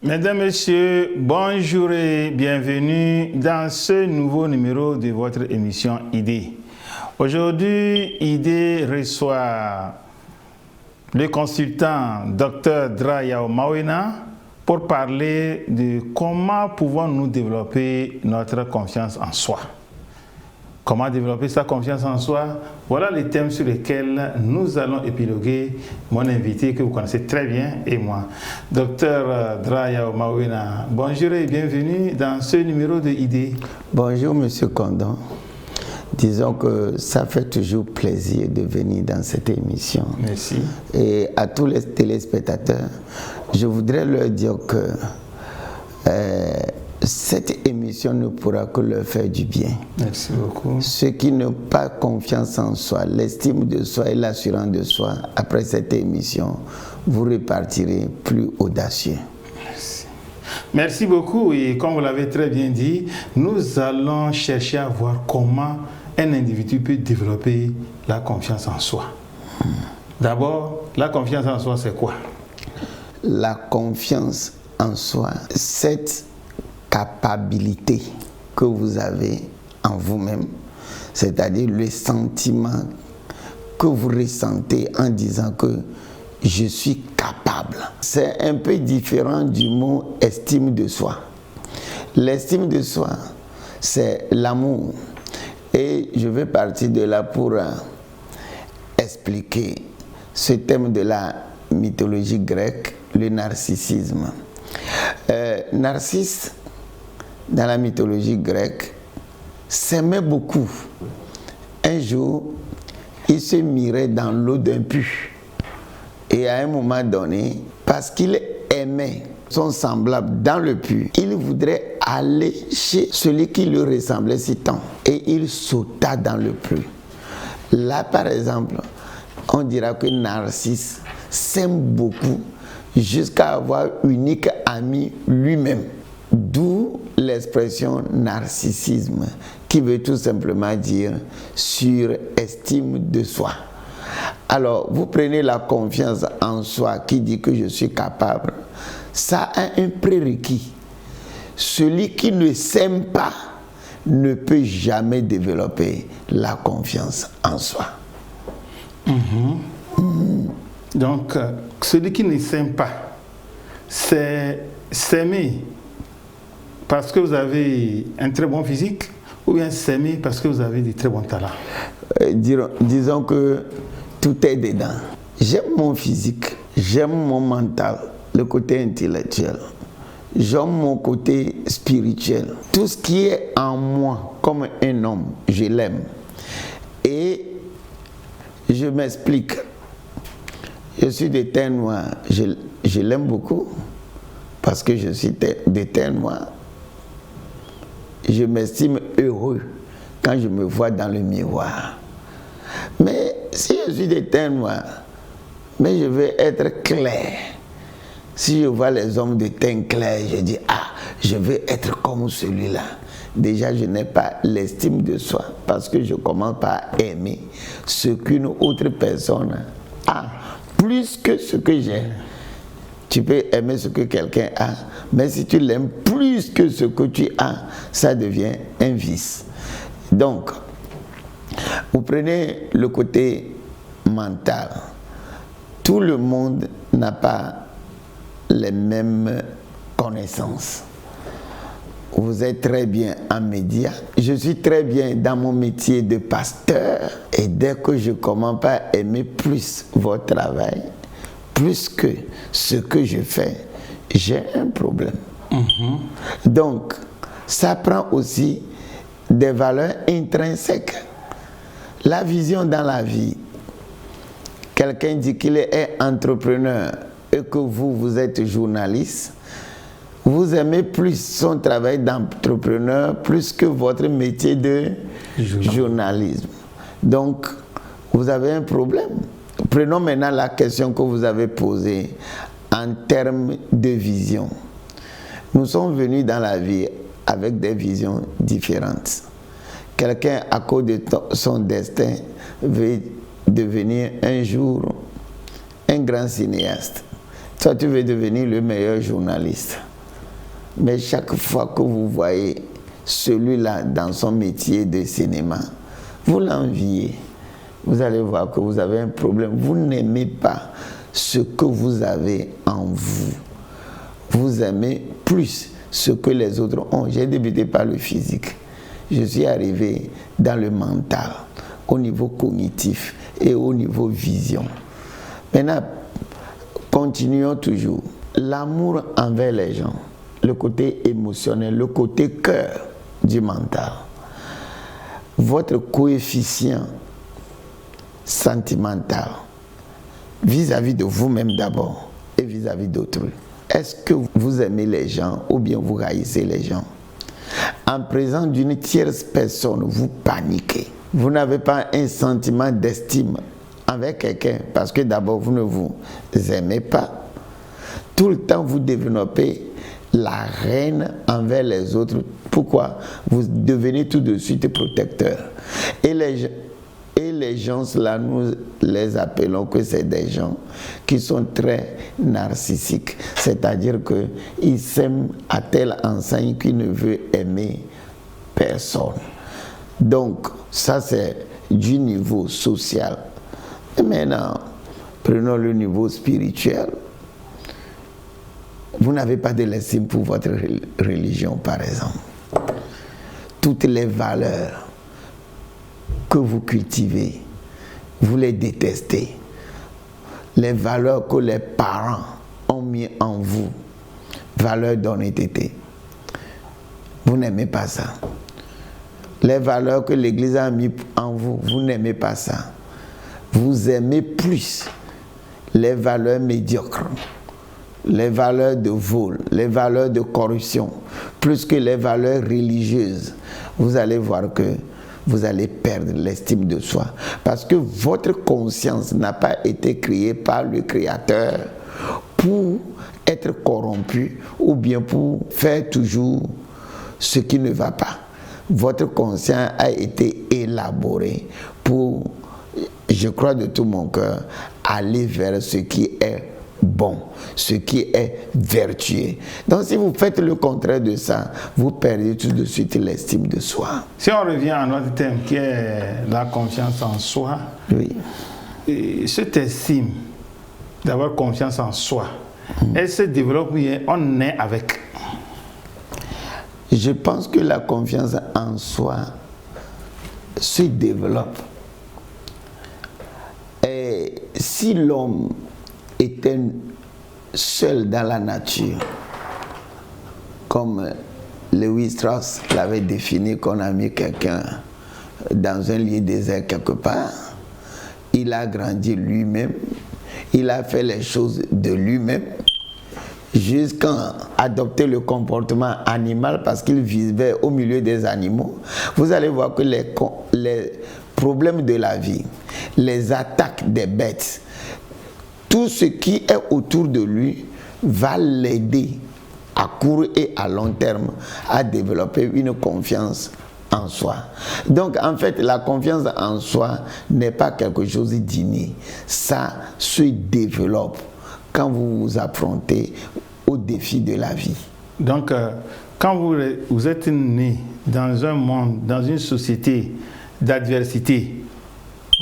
Mesdames, Messieurs, bonjour et bienvenue dans ce nouveau numéro de votre émission Idée. Aujourd'hui, Idée reçoit le consultant Dr Drayao Mawena pour parler de comment pouvons-nous développer notre confiance en soi. Comment développer sa confiance en soi? Voilà les thèmes sur lesquels nous allons épiloguer, mon invité que vous connaissez très bien et moi. Docteur Drayao Mawena, bonjour et bienvenue dans ce numéro de Idées. Bonjour Monsieur Condon. Disons que ça fait toujours plaisir de venir dans cette émission. Merci. Et à tous les téléspectateurs, je voudrais leur dire que cette émission ne pourra que leur faire du bien. Merci beaucoup. Ceux qui n'ont pas confiance en soi, l'estime de soi et l'assurance de soi, après cette émission, vous repartirez plus audacieux. Merci. Merci beaucoup. Et comme vous l'avez très bien dit, nous allons chercher à voir comment un individu peut développer la confiance en soi. D'abord, la confiance en soi, c'est quoi? La confiance en soi, cette capacité que vous avez en vous-même, c'est-à-dire le sentiment que vous ressentez en disant que je suis capable. C'est un peu différent du mot estime de soi. L'estime de soi, c'est l'amour. Et je vais partir de là pour expliquer ce thème de la mythologie grecque, le narcissisme. Narcisse, dans la mythologie grecque, s'aimait beaucoup. Un jour, il se mirait dans l'eau d'un puits. Et à un moment donné, parce qu'il aimait son semblable dans le puits, il voudrait aller chez celui qui lui ressemblait si tant. Et il sauta dans le puits. Là, par exemple, on dira que Narcisse s'aime beaucoup jusqu'à avoir unique ami lui-même. D'où l'expression narcissisme, qui veut tout simplement dire surestime de soi. Alors, vous prenez la confiance en soi qui dit que je suis capable. Ça a un prérequis. Celui qui ne s'aime pas ne peut jamais développer la confiance en soi. Donc, celui qui ne s'aime pas, c'est s'aimer parce que vous avez un très bon physique ou bien s'aimer parce que vous avez des très bons talents? Disons que tout est dedans. J'aime mon physique, j'aime mon mental, le côté intellectuel. J'aime mon côté spirituel. Tout ce qui est en moi comme un homme, je l'aime. Et je m'explique. Je suis de teint noir. Je l'aime beaucoup parce que je suis de teint noir. Je m'estime heureux quand je me vois dans le miroir. Mais si je suis de teint noir, mais je veux être clair. Si je vois les hommes de teint clair, je dis, je veux être comme celui-là. Déjà, je n'ai pas l'estime de soi parce que je commence par aimer ce qu'une autre personne a, plus que ce que j'ai. Tu peux aimer ce que quelqu'un a, mais si tu l'aimes plus que ce que tu as, ça devient un vice. Donc, vous prenez le côté mental. Tout le monde n'a pas les mêmes connaissances. Vous êtes très bien en médias. Je suis très bien dans mon métier de pasteur. Et dès que je commence à aimer plus votre travail, plus que ce que je fais, j'ai un problème. Donc, ça prend aussi des valeurs intrinsèques. La vision dans la vie. Quelqu'un dit qu'il est entrepreneur et que vous êtes journaliste. Vous aimez plus son travail d'entrepreneur plus que votre métier de journalisme. Donc, vous avez un problème. Prenons maintenant la question que vous avez posée en termes de vision. Nous sommes venus dans la vie avec des visions différentes. Quelqu'un, à cause de son destin, veut devenir un jour un grand cinéaste. Toi, tu veux devenir le meilleur journaliste. Mais chaque fois que vous voyez celui-là dans son métier de cinéma, vous l'enviez. Vous allez voir que vous avez un problème. Vous n'aimez pas ce que vous avez en vous. Vous aimez plus ce que les autres ont. J'ai débuté par le physique. Je suis arrivé dans le mental, au niveau cognitif et au niveau vision. Maintenant, continuons toujours. L'amour envers les gens, le côté émotionnel, le côté cœur du mental. Votre coefficient sentimental vis-à-vis de vous-même d'abord et vis-à-vis d'autrui. Est-ce que vous aimez les gens ou bien vous haïssez les gens? En présence d'une tierce personne, vous paniquez. Vous n'avez pas un sentiment d'estime avec quelqu'un parce que d'abord vous ne vous aimez pas. Tout le temps vous développez la haine envers les autres. Pourquoi? Vous devenez tout de suite protecteur. Et les gens, là, nous les appelons que c'est des gens qui sont très narcissiques. C'est-à-dire qu'ils s'aiment à telle enseigne qu'ils ne veulent aimer personne. Donc, ça c'est du niveau social. Et maintenant, prenons le niveau spirituel. Vous n'avez pas de l'estime pour votre religion, par exemple. Toutes les valeurs que vous cultivez, vous les détestez. Les valeurs que les parents ont mis en vous, valeurs d'honnêteté, vous n'aimez pas ça. Les valeurs que l'Église a mis en vous, vous n'aimez pas ça. Vous aimez plus les valeurs médiocres, les valeurs de vol, les valeurs de corruption, plus que les valeurs religieuses. Vous allez voir que vous allez perdre l'estime de soi. Parce que votre conscience n'a pas été créée par le Créateur pour être corrompue ou bien pour faire toujours ce qui ne va pas. Votre conscience a été élaborée pour, je crois de tout mon cœur, aller vers ce qui est bon, ce qui est vertueux. Donc si vous faites le contraire de ça, vous perdez tout de suite l'estime de soi. Si on revient à notre thème qui est la confiance en soi, oui. Et cette estime d'avoir confiance en soi, elle se développe, on est avec. Je pense que la confiance en soi se développe. Et si l'homme était seul dans la nature, comme Lewis Strauss l'avait défini, qu'on a mis quelqu'un dans un lieu désert quelque part, il a grandi lui-même, il a fait les choses de lui-même, jusqu'à adopter le comportement animal parce qu'il vivait au milieu des animaux. Vous allez voir que les problèmes de la vie, les attaques des bêtes, tout ce qui est autour de lui va l'aider à court et à long terme à développer une confiance en soi. Donc en fait, la confiance en soi n'est pas quelque chose d'inné. Ça se développe quand vous vous affrontez aux défis de la vie. Donc, quand vous êtes né dans un monde, dans une société d'adversité,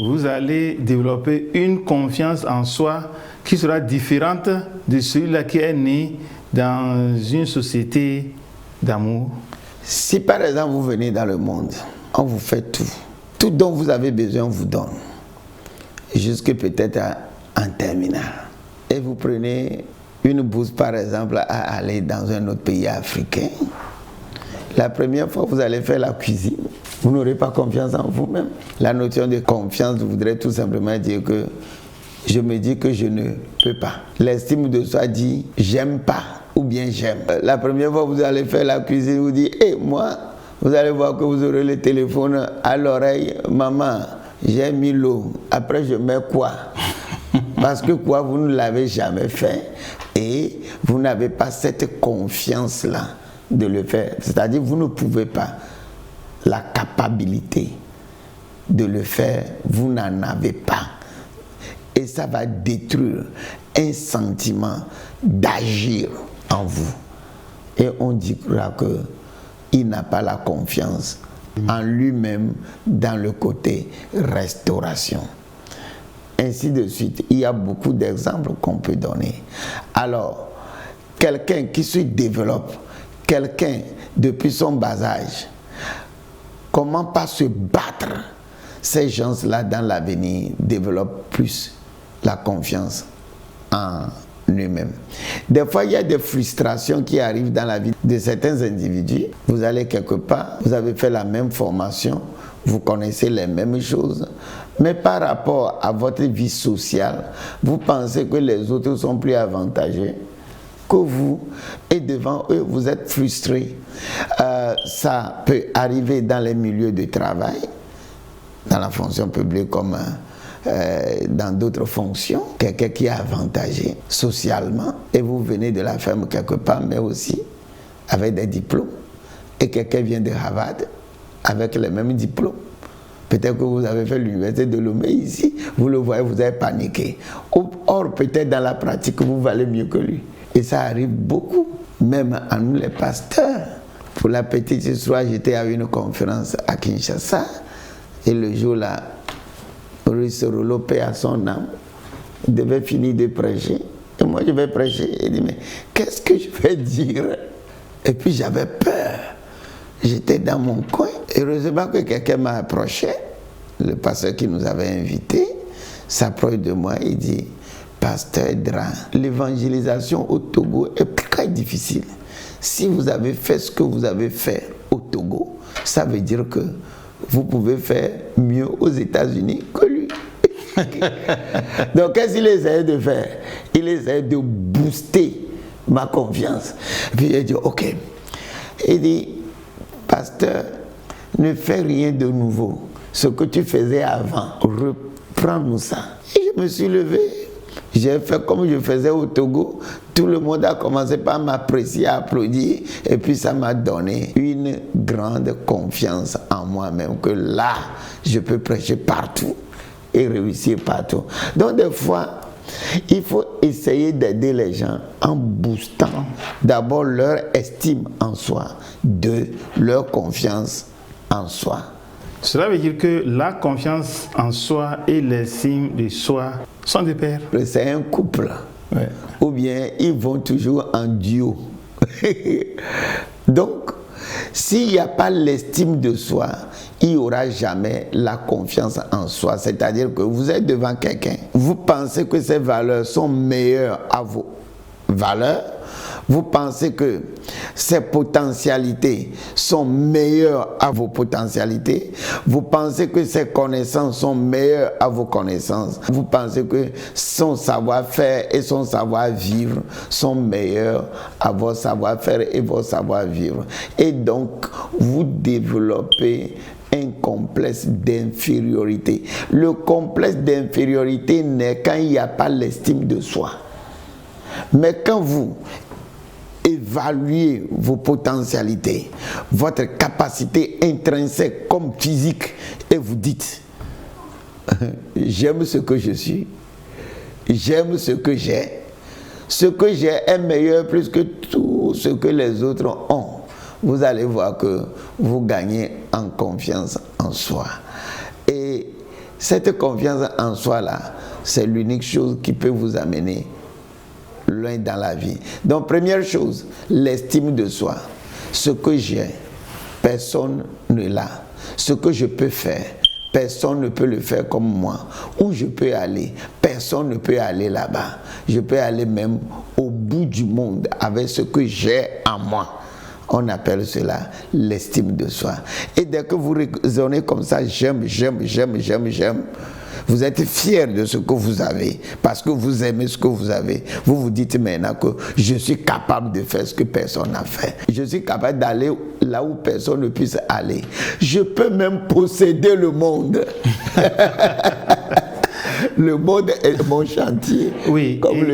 vous allez développer une confiance en soi qui sera différente de celui-là qui est né dans une société d'amour. Si par exemple vous venez dans le monde, on vous fait tout. Tout dont vous avez besoin, on vous donne. Jusque peut-être en terminale. Et vous prenez une bourse par exemple à aller dans un autre pays africain. La première fois vous allez faire la cuisine, vous n'aurez pas confiance en vous-même. La notion de confiance voudrait tout simplement dire que je me dis que je ne peux pas. L'estime de soi dit j'aime pas ou bien j'aime. La première fois vous allez faire la cuisine, vous dites moi, vous allez voir que vous aurez le téléphone à l'oreille, maman, j'ai mis l'eau, après je mets quoi? Parce que quoi, vous ne l'avez jamais fait et vous n'avez pas cette confiance-là de le faire. C'est-à-dire vous ne pouvez pas. La capacité de le faire, vous n'en avez pas. Et ça va détruire un sentiment d'agir en vous. et on dira qu'il n'a pas la confiance en lui-même dans le côté restauration. Ainsi de suite, il y a beaucoup d'exemples qu'on peut donner. Alors, quelqu'un qui se développe, quelqu'un depuis son bas âge, comment pas se battre? Ces gens-là dans l'avenir développent plus la confiance en lui-même. Des fois, il y a des frustrations qui arrivent dans la vie de certains individus. Vous allez quelque part, vous avez fait la même formation, vous connaissez les mêmes choses, mais par rapport à votre vie sociale, vous pensez que les autres sont plus avantageux que vous, et devant eux, vous êtes frustré. Ça peut arriver dans les milieux de travail, dans la fonction publique comme dans d'autres fonctions, quelqu'un qui est avantagé socialement, et vous venez de la ferme quelque part, mais aussi avec des diplômes, et quelqu'un vient de Harvard avec les mêmes diplômes. Peut-être que vous avez fait l'université de Lomé ici, vous le voyez, vous avez paniqué. Or, peut-être dans la pratique, vous valez mieux que lui. Et ça arrive beaucoup, même à nous les pasteurs. Pour la petite histoire, j'étais à une conférence à Kinshasa, et le jour-là, Maurice Rollo, paix à son âme, il devait finir de prêcher. Et moi, je vais prêcher. Il dit, mais qu'est-ce que je vais dire? Et puis, j'avais peur. J'étais dans mon coin. Heureusement que quelqu'un m'a approché, le pasteur qui nous avait invités, s'approche de moi et dit, Pasteur Dra, l'évangélisation au Togo est très difficile. Si vous avez fait ce que vous avez fait au Togo, ça veut dire que vous pouvez faire mieux aux États-Unis que lui. Donc, qu'est-ce qu'il essaie de faire? Il essaie de booster ma confiance. Puis il dit, ok. Il dit, pasteur, ne fais rien de nouveau. Ce que tu faisais avant, reprends-nous ça. Et je me suis levé. J'ai fait comme je faisais au Togo. Tout le monde a commencé par m'apprécier, applaudir. Et puis ça m'a donné une grande confiance en moi-même. Que là, je peux prêcher partout et réussir partout. Donc des fois, il faut essayer d'aider les gens en boostant d'abord leur estime en soi, leur confiance en soi. Cela veut dire que la confiance en soi et l'estime de soi sont de pair. C'est un couple. Ouais. Ou bien ils vont toujours en duo. Donc, s'il n'y a pas l'estime de soi, il n'y aura jamais la confiance en soi. C'est-à-dire que vous êtes devant quelqu'un, vous pensez que ses valeurs sont meilleures à vos valeurs, vous pensez que ses potentialités sont meilleures à vos potentialités, vous pensez que ses connaissances sont meilleures à vos connaissances, vous pensez que son savoir-faire et son savoir-vivre sont meilleurs à vos savoir-faire et vos savoir-vivre. Et donc, vous développez un complexe d'infériorité. Le complexe d'infériorité naît quand il n'y a pas l'estime de soi. Mais quand vous évaluez vos potentialités, votre capacité intrinsèque comme physique, et vous dites, j'aime ce que je suis, j'aime ce que j'ai est meilleur plus que tout ce que les autres ont. Vous allez voir que vous gagnez en confiance en soi. Et cette confiance en soi-là, c'est l'unique chose qui peut vous amener loin dans la vie. Donc, première chose, l'estime de soi. Ce que j'ai, personne ne l'a. Ce que je peux faire, personne ne peut le faire comme moi. Où je peux aller, personne ne peut aller là-bas. Je peux aller même au bout du monde avec ce que j'ai en moi. On appelle cela l'estime de soi. Et dès que vous raisonnez comme ça, j'aime, vous êtes fier de ce que vous avez, parce que vous aimez ce que vous avez. Vous vous dites maintenant que je suis capable de faire ce que personne n'a fait. Je suis capable d'aller là où personne ne puisse aller. Je peux même posséder le monde. Le monde est mon chantier. Oui. Comme